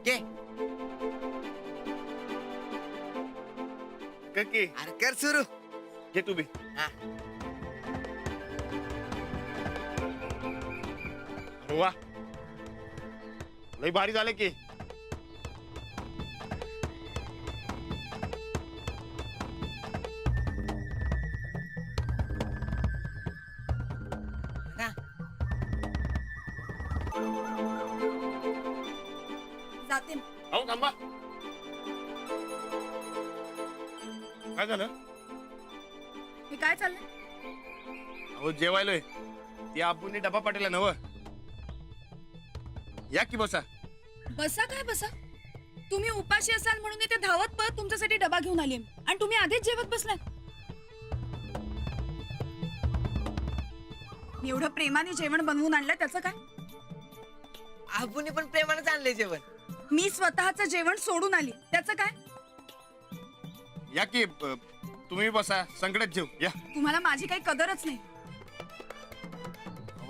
घे. की अरे कर सुरू. घे तू बी. हा. वा लई भारी झाले की. ना. जाते. अहो थांबा. काय झालं? हे काय चाललंय? अहो जेवायलोय. ती आबूने डबा पाठवला नव. या की बसा. बसा काय बसा? तुम्ही उपाशी असाल म्हणून इथे धावत पळत तुमच्यासाठी डबा घेऊन आली आणि तुम्ही आधीच जेवत बसलाय. मी एवढं प्रेमाने जेवण बनवून आणलं त्याचं काय? आबूने पण प्रेमानेच आणले जेवण. मी स्वतःचं जेवण सोडून आली त्याचं काय? या की तुम्ही बसा. संकटात जेव या. तुम्हाला माझी काही कदरच नाही.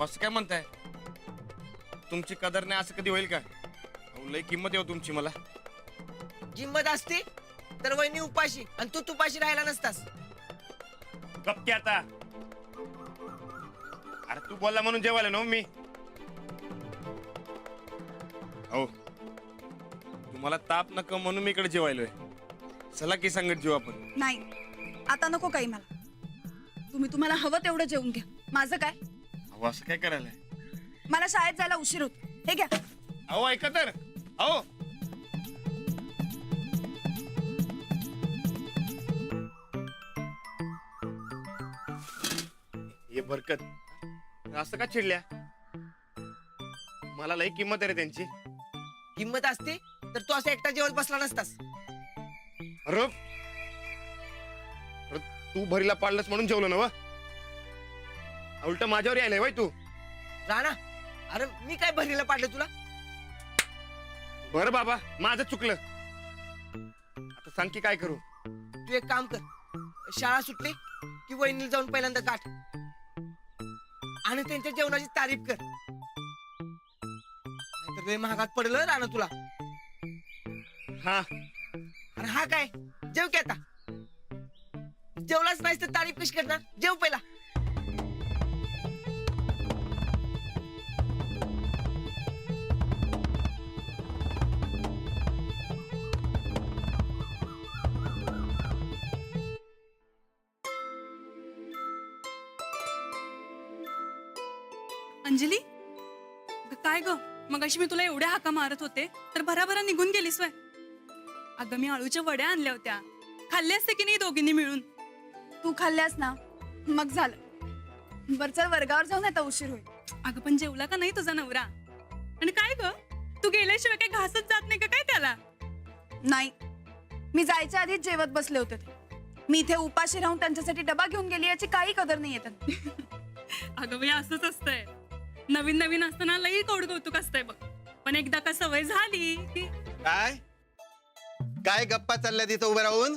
असं काय म्हणताय? तुमची कदर नाही असं कधी होईल का? अहो, लई किंमत येऊ तुमची मला. किंमत असते तर वहिनी उपाशी आणि तू तुपाशी राहायला नसतास. गप्पी आता. अरे तू बोलला म्हणून जेवायला ना मी. हो तुम्हाला ताप नको म्हणून मी इकडे जेवायलोय. चला की संगत जेवू आपण. नाही आता नको काही मला. तुम्हाला हवं तेवढं जेवून घ्या. माझं काय? अहो असं काय करायला? मला शाळेत जायला उशीर होतो. हे घ्या. अहो ऐका तर. अहो ये बरकत असं का चिडल्या? मला लई किंमत आहे रे त्यांची. किंमत असते तर तू असं एकटा जेवत बसला नसतास. अरे अरे, तू भरीला पाडलंस म्हणून जेवलो ना व. उलट माझ्यावर यायलाय वय तू. राणा अरे मी काय भरीला पाडलं तुला? बरं बाबा माझं चुकलं. आता सांग की काय करू? तू एक काम कर. शाळा सुटली की वहिनीला जाऊन पहिल्यांदा गाठ आणि त्यांच्या जेवणाची तारीफ कर. नाहीतर लय महागात पडलं राणा तुला. हा अरे हा काय जेव की आता. जेवलाच नाहीस तर तारीफ कशी करणार? जेव पहिला. अंजली काय ग? मगाशी मी तुला एवढ्या हाका मारत होते तर भराभरा निघून गेलीस वय. अगं मी आळूच्या वड्या आणल्या होत्या. खाल्ले असते की नाही दोघींनी मिळून? तू खाल्ल्यास ना मग झालं. बरं चल वर्गावर जाऊन आता उशीर होईल. अगं पण जेवला का नाही तुझा नवरा? आणि काय ग तू गेल्याशिवाय काही घासच जात नाही का काय त्याला? नाही मी जायच्या आधीच जेवत बसले होते ते. मी इथे उपाशी राहून त्यांच्यासाठी डबा घेऊन गेली याची काही कदर नाही येत. अगं बाई असंच असतंय. नवीन नवीन असताना लई कौतुक असतंय बघ. पण एकदा का सवय झाली की काय काय गप्पा चालल्या तिथं उभं राहून?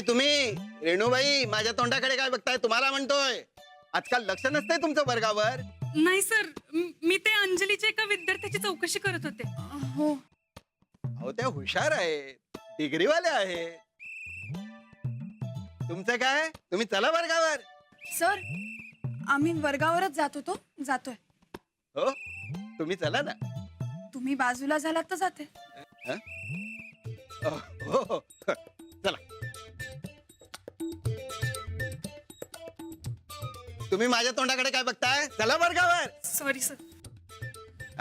तुम्ही रेणूबाई माझ्या तोंडाकडे काय बघताय? तुम्हाला म्हणतोय आजकाल लक्ष नसतंय तुमचं वर्गावर. नाही सर मी ते अंजलीच्या एका विद्यार्थ्याची चौकशी करत होते. हो अहो त्या हुशार आहेत, डिग्रीवाले आहेत. तुमचं काय? तुम्ही चला वर्गावर. सर आम्ही वर्गावरच जात होतो. जातोय. हो तुम्ही चला ना. तुम्ही बाजूला झालात तर जाते. हं? हो हो चला. तुम्ही माझ्या तोंडाकडे काय बघताय? चला वर्गावर. Sorry sir.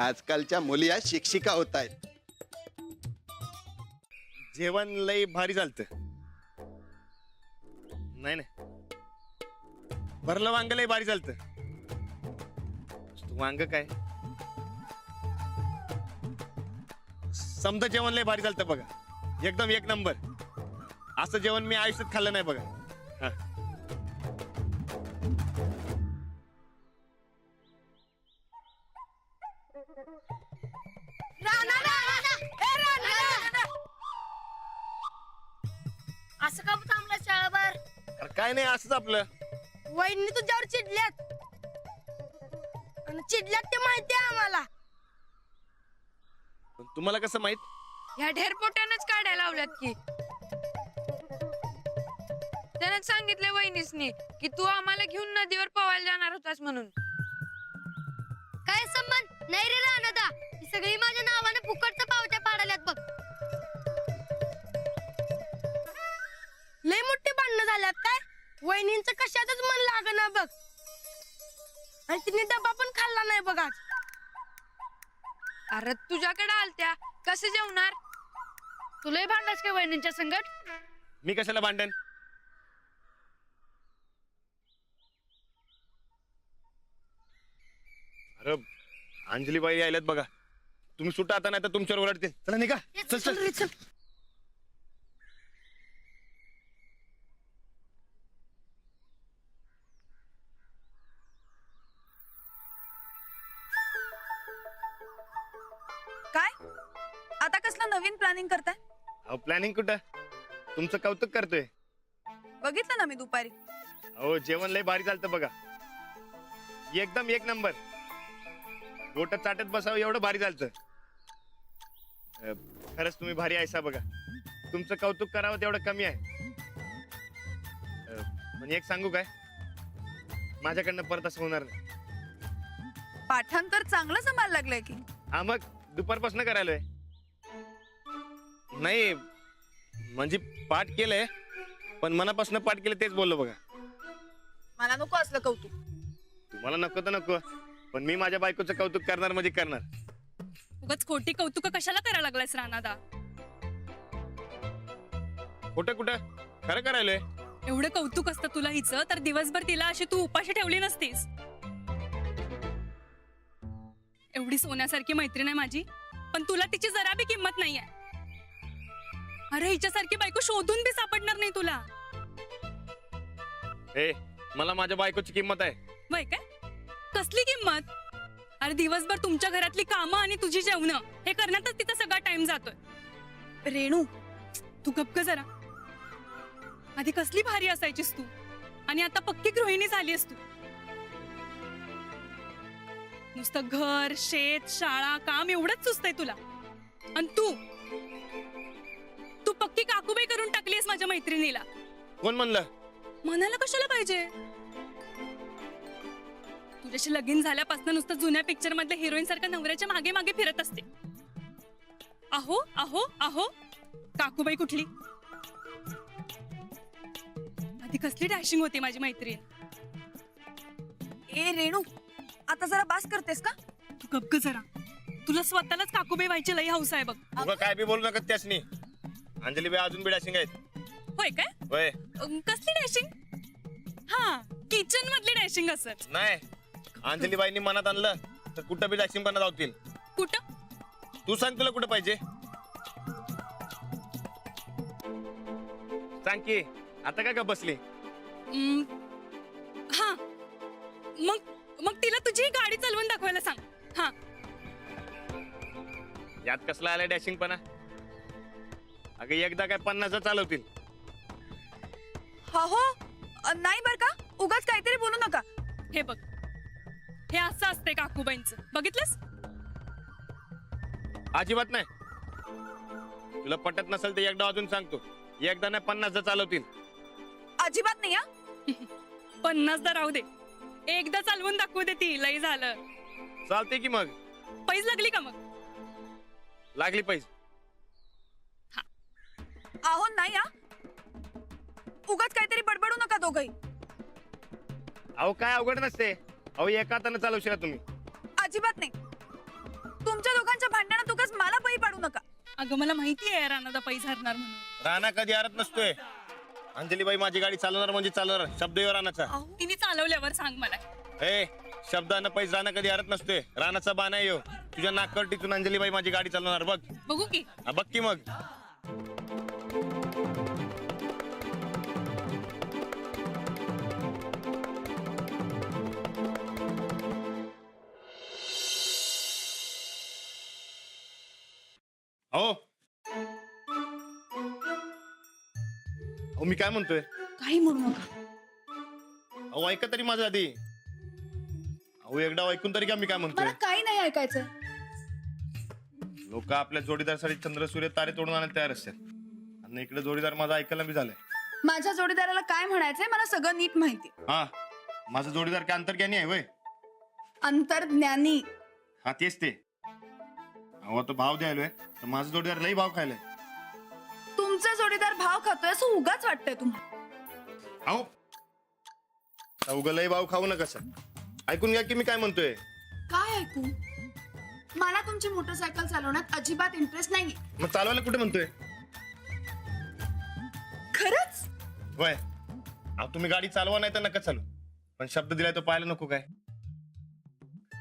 आजकालच्या मुली या शिक्षिका होत आहेत. जेवण लई भारी झालत. नाही नाही भरलं वांग लई भारी झालत. वांग काय समजा जेवण लई भारी झालत बघा. एकदम एक नंबर. असं जेवण मी आयुष्यात खाल्लं नाही बघा. हा. असं का थांबला शाळाभर? अरे काय नाही असंच आपलं. वहिनी तुझ्यावर चिडल्यात आणि चिडल्यात ते माहिती आहे आम्हाला. पण तुम्हाला कसं माहित? ह्या ढेरपोट्यानंच काढायला लावल्यात की. त्यानंच सांगितलंय वहिनीसनी की तू आम्हाला घेऊन नदीवर पवायला जाणार होतास म्हणून. काय संबंध नाही रे रानदा, ही सगळी माझ्या नावाने फुकटच्या पावत्या पाडाल्यात बघ. लय मोठी भांडणं झाल्यात काय? वहिनींचं कशातच मन लागना बघ, आणि तिने डबा पण खाल्ला नाही बघ आज. अरे तुझ्याकडे आलत्या, कसे जेवणार? तुलाही भांडलास का वहिनींच्या संगट? मी कशाला भांडण? अरे अंजलीबाई आल्यात बघा. तुम्ही सुटा आता नाही तर तुमच्यावर ओरडतील. चला निघा. चल चल रे, चल. काय आता कसलं नवीन प्लॅनिंग करताय? अहो प्लॅनिंग कुठं? तुमचं कौतुक करतोय. बघितलं ना मी दुपारी. अहो जेवण लय भारी चालतं बघा. एकदम एक नंबर. बोट चाटत बसावं एवढं भारी चालतं. खरंच तुम्ही भारी आहेसा बघा. तुमचं कौतुक करावं तेवढं कमी आहे. पण एक सांगू काय, माझ्याकडनं परत असं होणार नाही. पाठांतर चांगलं जमायला लागलंय की. हा मग दुपारपासून करायलोय. नाही म्हणजे पाठ केलंय, पण मनापासून पाठ केलं तेच बोललो बघा. मला नको असलं कौतुक. तुम्हाला नको तर नको, पण मी माझ्या बायकोचं कौतुक करणार म्हणजे करणार. उगाच खोटी कौतुक कशाला करायला लागलायस रानादा? खोटं कुठं, खरं करायलोय. एवढं कौतुक असतं तुला हिचं तर दिवसभर तिला अशी तू उपाशी ठेवली नसतीस. एवढी सोन्यासारखी मैत्रीण आहे माझी, पण तुला तिची जरा बी किंमत नाहीये. अरे हिच्यासारखी बायको शोधून बी सापडणार नाही तुला. ए मला माझ्या बायकोची किंमत आहे. वय काय? कसली किंमत? अरे दिवसभर तुमच्या घरातली कामं आणि तुझी जेवणं हे करण्यातच तिचा सगळा टाइम जातोय. रेणू, तू गप्प जरा. आधी कसली भारी असायचीस तू, आणि आता पक्की गृहिणी झालीस तू. नुसतं घर, शेत, शाळा, काम एवढंच सुचतंय तुला. आणि तू पक्की काकूबाई करून टाकलीस माझ्या मैत्रिणीला. कोण म्हणलं? म्हणायला कशाला पाहिजे? तुझ्याशी लगीन झाल्यापासून नुसतं जुन्या पिक्चर मधल्या हिरोईन सारखं नवऱ्याच्या मागे मागे फिरत असते. अहो अहो अहो काकूबाई कुठली? आधी कसली डॅशिंग होती माझी मैत्रीण. ए रेणू, आता जरा बास करतेस का? तू गप्प जरा. तुला स्वतःलाच काकूबाई व्हायची लई हौस आहे बघ. तुला काय बी बोलू नका त्यासनी. अंजलीबाई अजून बी डॅशिंग आहेत. होय काय? होय. कसली डॅशिंग? हा किचन मधली डॅशिंग असत. नाही, अंजलीबाईंनी मनात आणलं तर कुठं बी डॅशिंग बनत होतील. कुठं? तू सांग तुला कुठं पाहिजे. सांग की आता काय का बसली? हा मग तिला तुझी गाडी चालवून दाखवायला सांग. हा यात कसला आलाय डॅशिंग पणा? अगं एकदा काय 50 चालवतील. हो नाही बर का, उगाच काहीतरी बोलू नका. हे बघ, हे असं असतंय काकूबाईंचं, बघितलंस? अजिबात नाही. तुला पटत नसेल तर एकदा अजून सांगतो, एकदा नाही 50 चालवतील. अजिबात नाही हा. 50 राहू दे, एकदा चालवून दाखवू दे ती. लई झालं. चालते की मग. पैज लागली का मग? लागली पाहिजे. अहो नाही हा, उगाच काहीतरी बडबडू नका दोघही. अहो काय अवघड नसते. अहो एका हाताने चालवशील तुम्ही. अजिबात नाही. तुमच्या दोघांच्या भांडणात उगाच मला बळी पाडू नका. अगं मला माहिती आहे राणादा पैज हरणार म्हणून. राणा कधी हरत नसतोय. अंजलीबाई माझी गाडी चालवणार म्हणजे चालवणार. शब्द येऊ राणाचा. तिने चालवल्यावर सांग मला. ए शब्दानं पैज राणा कधी हरत नसतोय. राणाचा बाणा येऊ. तुझ्या नाकवर टिचून अंजलीबाई माझी गाडी चालवणार. बघ बघू की. बघ की मग. हो मी काय म्हणतोय? काही म्हणू नका. अहो ऐका तरी माझं आधी. अहो एकदा ऐकून तरी का मी काय म्हणतोय. मला काही नाही ऐकायचं. लोक आपल्या जोडीदारासाठी चंद्र सूर्य तारे तोडून आणायला तयार असतात आणि इकडे जोडीदार माझा ऐकायला बी झालाय. माझ्या जोडीदाराला काय म्हणायचंय मला सगळं नीट माहिती. हा माझा जोडीदार काय अंतर्ज्ञानी आहे वय. अंतर्ज्ञानी. हा तेच ते. अहो तो भाव द्यायलोय तर माझा जोडीदार लई भाव खायलाय. तुमचा जोडीदार भाव खातोय असं उगाच वाटतंय तुम्हाला. अहो अवघं लई भाव खाऊ नका सर. ऐकून घ्या की मी काय म्हणतोय. काय ऐकू? मला तुमची मोटरसायकल चालवण्यात अजिबात इंटरेस्ट नाही. मग चालवायला कुठे म्हणतोय. खरंच? वय अहो तुम्ही गाडी चालवा नाही तर नका चालू पण शब्द दिलाय तो पाहायला नको काय.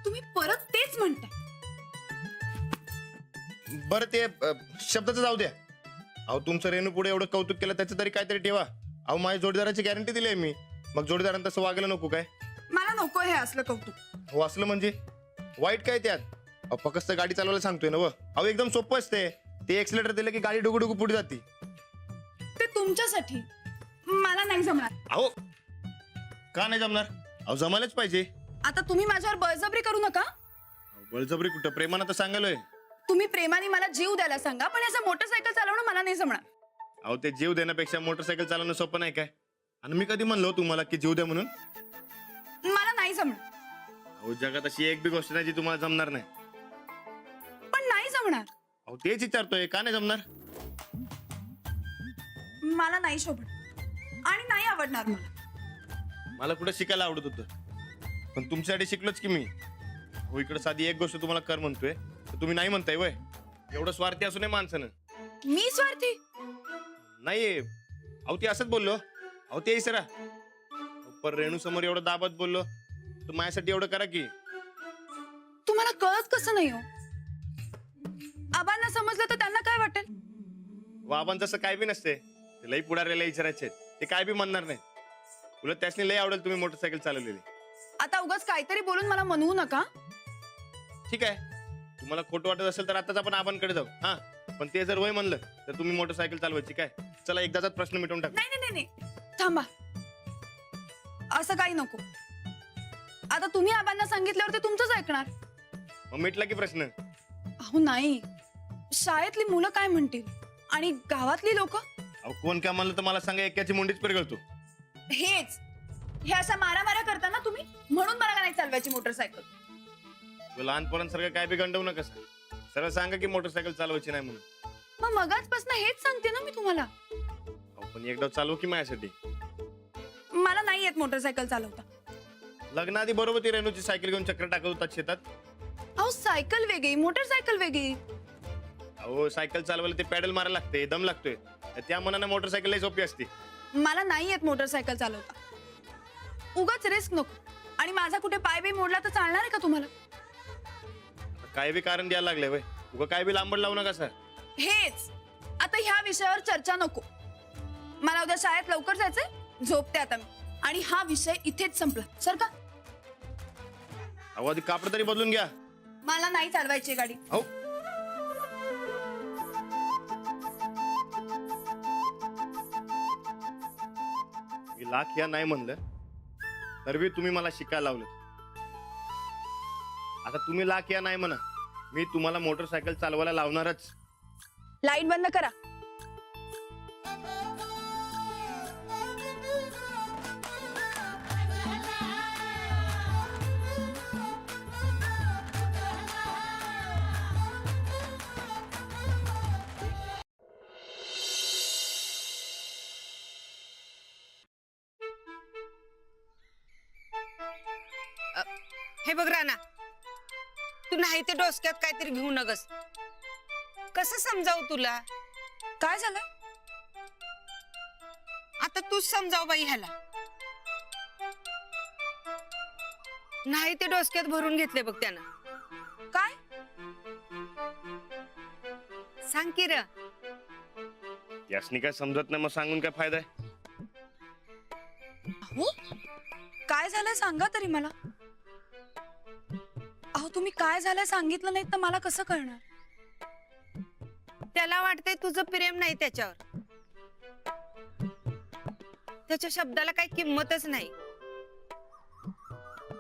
तुम्ही परत तेच म्हणताय. बरं ते शब्दाचं जाऊ द्या. अहो तुमचं रेणू पुढे एवढं कौतुक केलं त्याचं तरी काहीतरी ठेवा. अहो माझ्या जोडीदाराची गॅरंटी दिली आहे मी. मग जोडीदारांना तसं वागायला नको काय. मला नको हे असलं कौतुक. हो असलं म्हणजे वाईट काय त्यात. अहो फक्त गाडी चालवायला सांगतोय ना व. अहो एकदम सोपं असते. ते एक्सिलेटर दिलं की गाडी डुगू पुढे जाते. ते तुमच्यासाठी. मला नाही जमणार. अहो का नाही जमणार. अहो जमायलाच पाहिजे. आता तुम्ही माझ्यावर बळजबरी करू नका. अहो, बळजबरी कुठं प्रेमानं तर सांगालोय. तुम्ही प्रेमाने मला जीव द्यायला सांगा पण असं मोटरसायकल चालवणं मला नाही जमणार. अहो ते जीव देण्यापेक्षा मोटरसायकल चालवणं सोपं नाही काय. आणि मी कधी म्हणलो तुम्हाला की जीव द्या म्हणून. मला नाही जमणार. अहो जगात अशी एक बी गोष्ट नाही जी तुम्हाला जमणार नाही. पण नाही जमणार. अहो तेच विचारतोय का नाही जमणार. मला नाही शोभत आणि नाही आवडणार मला. मला कुठं शिकायला आवडत होतं पण तुमच्यासाठी शिकलोच की मी. हो इकडे साधी एक गोष्ट तुम्हाला कर म्हणतोय तर तुम्ही नाही म्हणताय वय. एवढं स्वार्थी असू नये माणसानं. मी स्वार्थी? नाही अहो ते असंच बोललो. अहो ते सरा पर रेणू समोर एवढं दाबत बोललो तर माझ्यासाठी एवढं करा की. तुम्हाला कळत कसं नाही हो? आबांना समजलं तर त्यांना काय वाटेल? बाबांचं असं काय बी नसते. ते लई पुढाऱ्याला विचारायचे ते काय बी म्हणणार नाही. उलट त्यासनी लई आवडेल तुम्ही मोटरसायकल चालवलेली. आता उगाच काहीतरी बोलून मला म्हणवू नका. ठीक आहे तुम्हाला खोटं वाटत असेल तर आताच आपण आबांकडे जाऊ. हा पण ते जर वय म्हणलं तर तुम्ही मोटरसायकल चालवायची काय. चला एकदाचाच प्रश्न मिटवून टाक. नाही नाही नाही नाही. थांबा. असं काही नको. आता तुम्ही आबांना सांगितल्यावर ते तुमचंच ऐकणार. मग मिटला की प्रश्न. अहो नाही. शाळेतली मुलं काय म्हणतील आणि गावातली लोक. अहो कोण काय म्हणलं तर मला सांगा एकाची मुंडीच पेरगळतो. हेच हे अशा मारामाऱ्या करताना तुम्ही म्हणून मला नाही चालवायची मोटरसायकल. लहानपणासारखं काय बी गंडवू नका सर. सरळ सांगा की मोटरसायकल चालवायची नाही म्हणून. मग मगाचपासून हेच सांगते ना मी तुम्हाला. अहो पण एकदा चालवू की माझ्यासाठी. मला नाही येत मोटरसायकल चालवता. लग्नाआधी बरोबर ती रेणूची सायकल घेऊन चक्कर टाकत होतात शेतात. अहो सायकल वेगळी मोटरसायकल वेगळी. अहो सायकल चालवायला ते पॅडल मारायला लागते दम लागतोय. त्या मनाने मोटरसायकल लई सोपी असते. मला नाही येत मोटरसायकल चालवता. उगाच रिस्क नको. आणि माझा कुठे पाय बी मोडला तर चालणार आहे का तुम्हाला? काय बी कारण द्यायला लागले वय. उगा काय बी लांबड लावू नका सर. हेच. आता ह्या विषयावर चर्चा नको. मला उद्या शाळेत लवकर जायचंय. झोपते आता मी. आणि हा विषय इथेच संपला. सर का? अहो आधी कापड तरी बदलून घ्या. मला नाही चालवायची गाडी. अहो मी लाख या नाही म्हणलं तर बी तुम्ही मला शिकायला लावलं. आता तुम्ही लाख या नाही म्हणा मी तुम्हाला मोटरसायकल चालवायला लावणारच. लाईट बंद करा. हे बघ राणा तू नाही ते डोसक्यात काहीतरी घेऊ नगस. कसं समजावू तुला? काय झालं? आता तूच समजाव बाई ह्याला. नाही ते डोसक्यात भरून घेतले बघ त्यानं. काय? सांग की र. यासनी काय समजत नाही मग सांगून काय फायदा आहे. अहो काय झालंय सांगा तरी मला. अहो तुम्ही काय झालंय सांगितलं नाही तर मला कसं कळणार? त्याला वाटतंय तुझं प्रेम नाही त्याच्यावर. त्याच्या शब्दाला काही किंमतच नाही.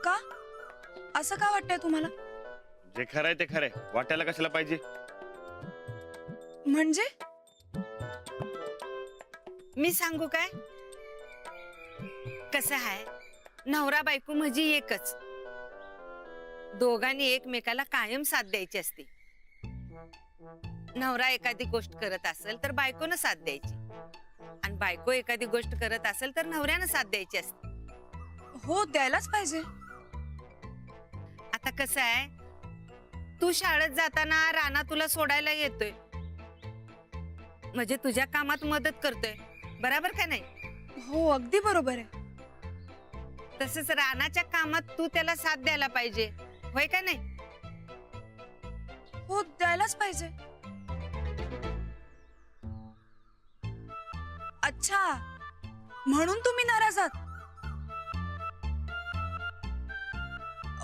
का? असं का वाटतंय तुम्हाला? जे खरंय ते खरंय, वाटायला कशाला पाहिजे? म्हणजे मी सांगू काय, कसं आहे, नवरा बायको म्हणजे एकच. दोघांनी एकमेकाला कायम साथ द्यायची असते. नवरा एखादी गोष्ट करत असेल तर बायकोनं साथ द्यायची, आणि बायको एखादी गोष्ट करत असेल तर नवऱ्यानं साथ द्यायची असते. हो, द्यायलाच पाहिजे. आता कसं आहे, तू शाळेत जाताना राणा तुला सोडायला येतोय, म्हणजे तुझ्या कामात मदत करतोय, बरोबर का नाही? हो, अगदी बरोबर आहे. तसंच राणाच्या कामात तू त्याला साथ द्यायला पाहिजे, होय का नाही? हो, द्यायलाच पाहिजे. अच्छा, म्हणून तुम्ही नाराज आहात?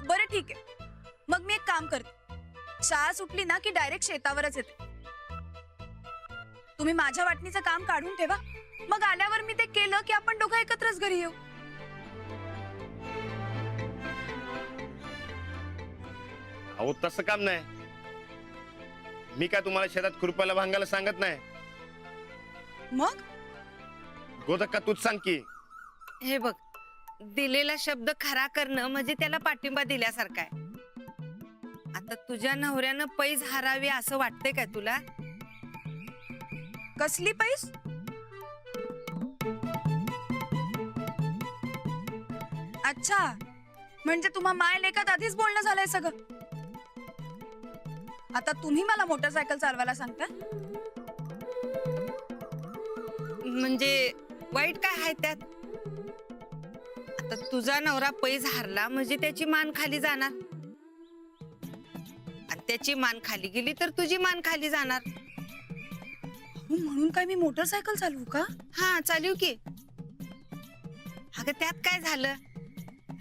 बरं ठीक आहे, मग मी एक काम करते. शाळा सुटली ना की डायरेक्ट शेतावरच येते. तुम्ही माझ्या वाटणीचं काम काढून ठेवा, मग आल्यावर मी ते केलं की आपण दोघं एकत्रच घरी येऊ. अहो तसं काम नाही. मी काय तुम्हाला शेतात खुरपायला भांगायला सांगत नाही. मग गोदक्का तूच सांग की. हे बघ, दिलेला शब्द खरा करणं म्हणजे त्याला पाठिंबा दिल्यासारखं आहे. आता तुझ्या नवऱ्यानं पैज हारावी असं वाटतंय काय तुला? कसली पैस? अच्छा, म्हणजे तुम्हा माय लेखात आधीच बोलणं झालंय सगळं. आता तुम्ही मला मोटरसायकल चालवायला सांगता? म्हणजे वाईट काय आहे त्यात? आता तुझा नवरा पैज हारला म्हणजे त्याची मान खाली जाणार, आणि त्याची मान खाली गेली तर तुझी मान खाली जाणार. म्हणून काय मी मोटरसायकल चालवू का? हा, चालू की. अगं त्यात काय झालं,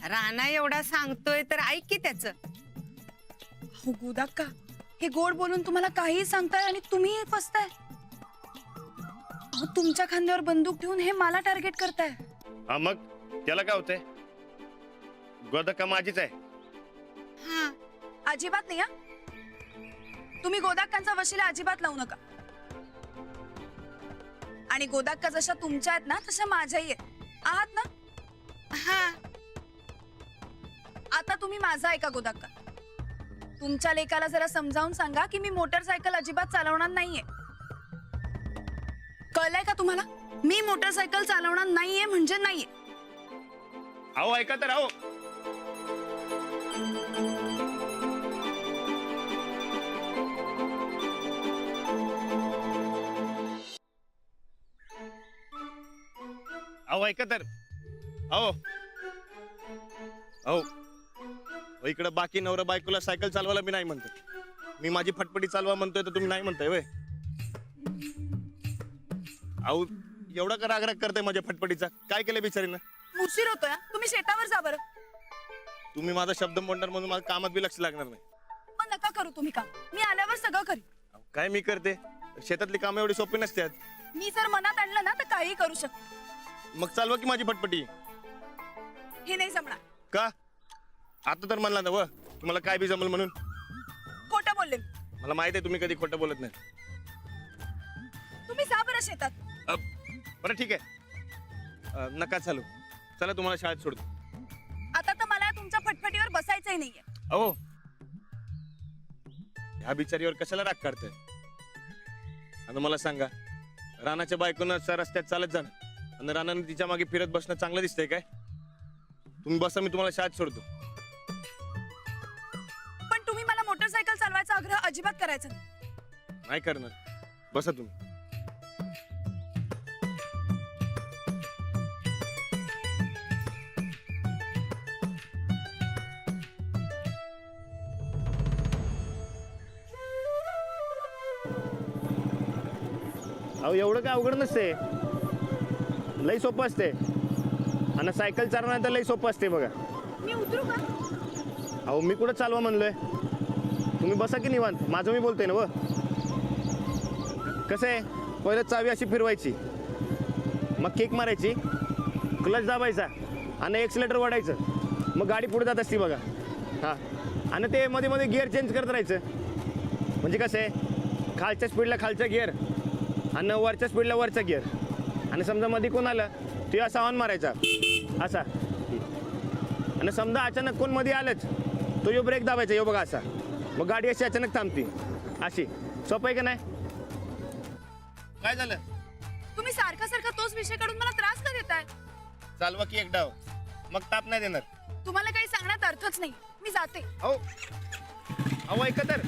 राणा एवढा सांगतोय तर ऐक की त्याचं. हो गोदाक्का, हे गोड बोलून तुम्हाला काहीही सांगताय आणि तुम्ही फसताय. अहो, तुमच्या खांद्यावर बंदूक ठेवून हे मला टार्गेट करताय. हा मग त्याला काय होतंय? गोदक्का माझीच आहे. हा, अजिबात नाही. हा, तुम्ही गोदाक्कांचा वशिला अजिबात लावू नका. आणि गोदाक्का जशा तुमच्या आहेत ना तशा माझ्याही आहेत. आहात ना? हा. आता तुम्ही माझा ऐका गोदाक्का. तुमच्या लेकाला जरा समजावून सांगा की मी मोटरसायकल अजिबात चालवणार नाहीये. कळलंय का तुम्हाला? मी मोटरसायकल चालवणार नाहीये म्हणजे नाहीये. अहो ऐका तर. अहो अहो ऐका तर. अहो अहो इकडे बाकी नवरा बायकोला सायकल चालवायला मी नाही म्हणतो. मी माझी फटफटी चालवा म्हणतोय तर तुम्ही नाही म्हणताय वय. अहो एवढा का राग करताय माझ्या फटफटीचा? काय केलं बिचारीनं? उशीर होतोय. तुम्ही शेतावर जा बरं. तुम्ही माझा शब्द मोडणार म्हणून माझ्या कामात बी लक्ष लागणार नाही. मग नका करू तुम्ही काम. मी आल्यावर सगळं करीन. काय मी करते? शेतातली कामं एवढी सोपी नसतात. मी जर मनात आणलं ना तर काही करू शकते. मग चालवा की माझी फटफटी. हे नाही जमणार. का? आता तर म्हणला ना व तुम्हाला काय बी जमल म्हणून. खोटं बोलले. मला माहित आहे तुम्ही कधी खोटं बोलत नाही. तुम्ही जा बरं शेतात. बरं ठीक आहे. नका चालू. चला तुम्हाला शाळेत सोडतो. आता तर मला तुमच्या फटफटीवर बसायचंही नाहीये. अहो ह्या बिचारीवर कशाला राग काढताय? आता मला सांगा, रानाच्या बायकोनं रस्त्यात चालत जाणं आणि रानाने तिच्या मागे फिरत बसणं चांगलं दिसतंय काय? तुम्ही बसा, मी तुम्हाला शाळेत सोडतो. पण तुम्ही मला मोटरसायकल चालवायचा आग्रह अजिबात करायचा नाही. नाही करणार. बसा तुम्ही. अहो एवढं काय अवघड नसते. लई सोपं असते. आणि सायकल चालवणं तर लई सोपं असते बघा. मी उतरू का? अहो मी कुठं चालवा म्हणलोय? तुम्ही बसा की निवांत. माझं मी बोलतोय ना व. कसं आहे, पहिलं चावी अशी फिरवायची, मग किक मारायची, क्लच दाबायचा आणि एक्सिलेटर वाढायचं. मग गाडी पुढे जात असती बघा. हां, आणि ते मध्ये मध्ये गिअर चेंज करत राहायचं. म्हणजे कसं आहे, खालच्या स्पीडला खालचा गिअर आणि वरच्या स्पीडला वरचा गिअर. आणि समजा मध्ये कोण आलं ते असा ऑन मारायचा असा. आणि समजा अचानक कोण मध्ये आलंच तो यो ब्रेक दाबायचा, यो बघा असा. मग गाडी अशी अचानक थांबते अशी. सोपं आहे का नाही? काय झालं? तुम्ही सारखा सारखा तोच विषय काढून मला त्रास का देताय? चालवा की एक डाव, मग ताप नाही देणार. तुम्हाला काही सांगण्यात अर्थच नाही. मी जाते. अहो ऐका तर.